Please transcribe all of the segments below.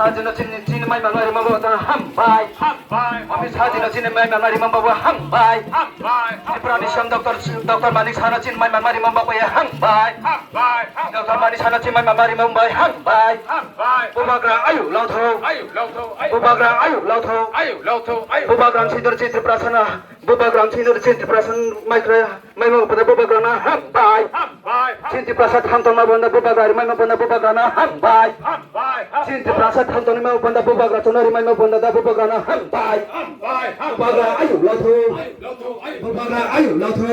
사진을 찍는 마이 말마리 마보다 함바이 어미 사진을 찍는 마이 말마리 마보고 함바이 프라니 시험 doktor 마닉 사나 찍는 마이 말마리 마보고야 함바이 doktor 마닉 사나 찍는 마이 말마리 마보고 함바이 부바그랑 아유 라우토 부바그랑 아유 라우토 부바그랑 치들 치트 프라사나 부바그랑 치들 치트 프라산 마이크라 마이마 보다 부바그랑 함바이 치트 프라사 탐통마 본다 부바그랑 마이마 본다 부바그랑 함바이 Cinti prasat hantu ni mau benda bubagra tonari mau benda dah bubagra hambai bubagra ayu lautu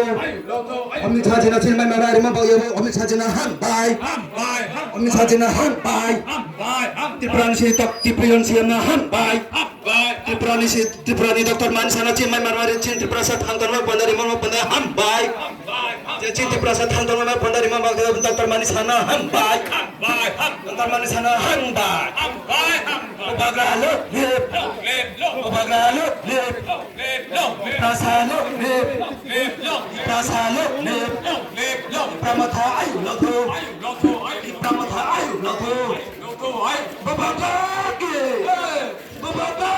omni chajina chin mai marari mau bawa yo omni chajina hambai omni chajina hambai tiprani si tok tiprion si na hambai tiprani doktor mansana chin mai marari cinti prasat hantu mau benda hambai cinti prasat hantu mau benda doktor manisana hambai doktor manisana hambai bubagra lep prasalo pramatha ayu lautu bubagra bubagra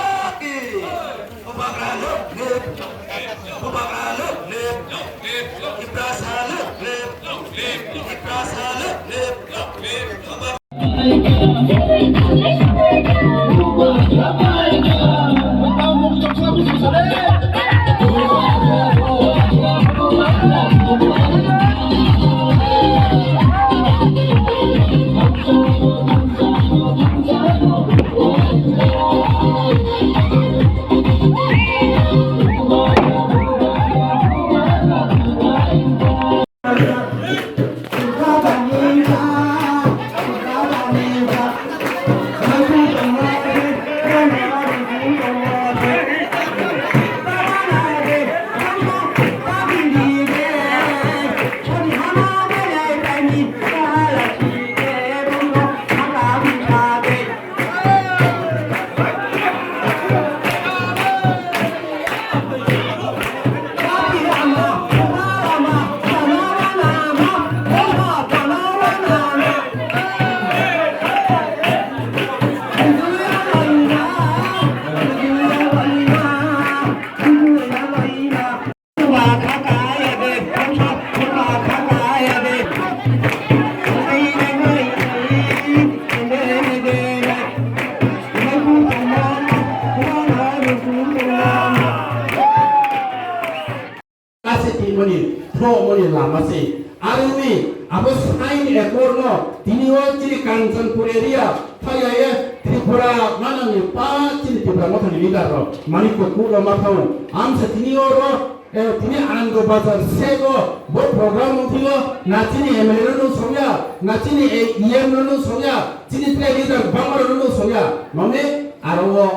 Moni lamasi arumi abos hain ekorno tiniwal ciri Kanchanpur area thaya Tripura manani pa ciri Tripura mothani lidaro Manipur kulo mathau amsa tinioro tini Anand Bazar sego bo program thilo nachini MLA no soya nachini EM no soya cini tre leader bangor no soya mane aro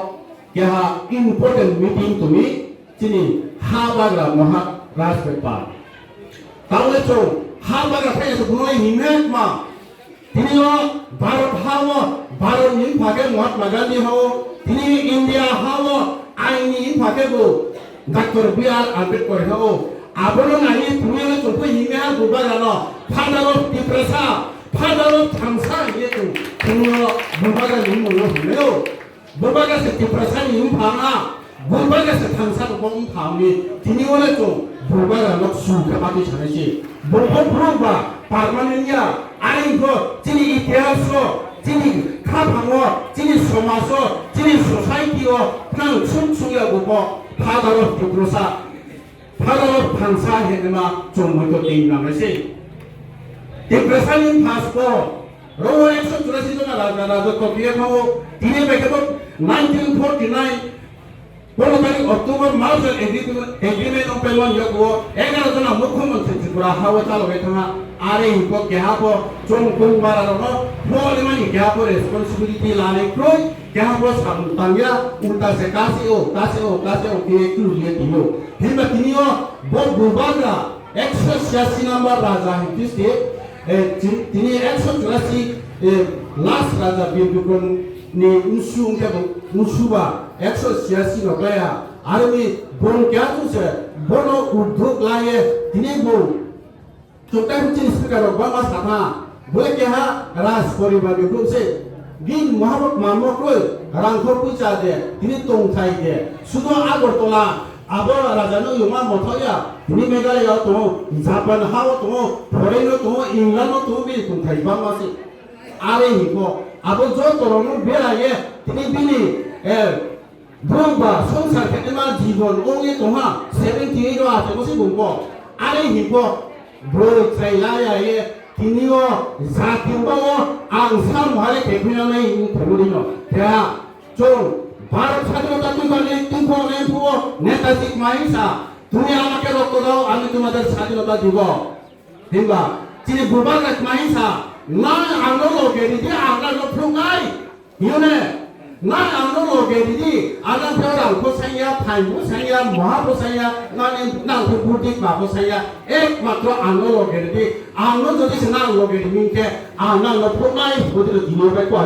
kya important meeting tumi cini habagra moha Rajpal তাহলে তো হাবাগা ফাইছে বুনোই হিমেক মা তিনিও ভারত হাও ভারত নিন ভাগে মহাত্মা গান্ধী হাও তিনি India হাও আইনি ভাগে গো doctor B.R.. Ambedkar হাও আবনো নাই তুমিও চোপ হিমে বুবাগা ন ফাদার অফ ডিপ্রেসা ফাদার অফ থামসা ইয়ে তো তুমিও বুবাগা নিন মনো হিমেও বুবাগা সে ডিপ্রেসা নিন ভাঙা বুবাগা সে থামসা বং থামি তিনিও না তো bubaga nok suka mati chanasi bobo proba permanentnya aingko cini itihaso cini kapango cini somaso cini society o nang sungsungya bobo padaro tukrosa padaro pansa henema jommoto tingnamasi depresanin paspo rowo action turasi jona rajo kopiye mawo dine bekebo 1949 Kalau tadi Oktober Marshall Agreement of Pelwan Yoko, egal tu nak mukhmantri Tripura hawa calo betanga, are ikut kehapo, cuma kumbaran boleh mani kehapo responsibility lane kroy, kehapo samtanya ulta se kasih ke kluliye tilo. Hingga tinio bot bubaga, extra siasi number raja hintiste, tini extra siasi last raja bimbukun ni unsung ke unsuba. Ekso siasi no kaya, army bon kya tu se bono udhog laye tini bo छोटा बच्चे speaker बाबा साथा बोले क्या है राज परिवार के group से din mahabak mamokul rangko puja de ini tongkai de sudah Agartala abo rajano yuma motoya ini Meghalaya to Japan hawa to foreign to England to bi tongkai bangasi are hiko abo jo torono beraye ini bini Bromba সংসার ক্ষেত্রে মান জীবন ওঙে তোমা 78 ও আছে বসে বলবো আরে hippo bro চাইলায়া এ তিনিও জাতিও আং সাম হারে কেফিনাই ধরুলিনো তা চল ভারত স্বাধীনতা তুমানে তুমনে পুও নেতাজি মাইসা তুমি আমাকে রক্ত দাও আমি তোমাদের স্বাধীনতা দিব হিমবা যিনি বুবার মাইসা না আলো লোকে দিদি আংলা লোক ফুঙ্গাই ইউনে না আনো লোকে দিদি আনা ফেরাও কোসাইয়া ফাইবু সাইয়া মহাবু সাইয়া নানি নাংখু বুটি বাবু সাইয়া একমাত্র আনো লোকে দিদি আনো যদি না লোকে দিদি মিনকে আনা লো ফুমাই বুটি দিনো বাই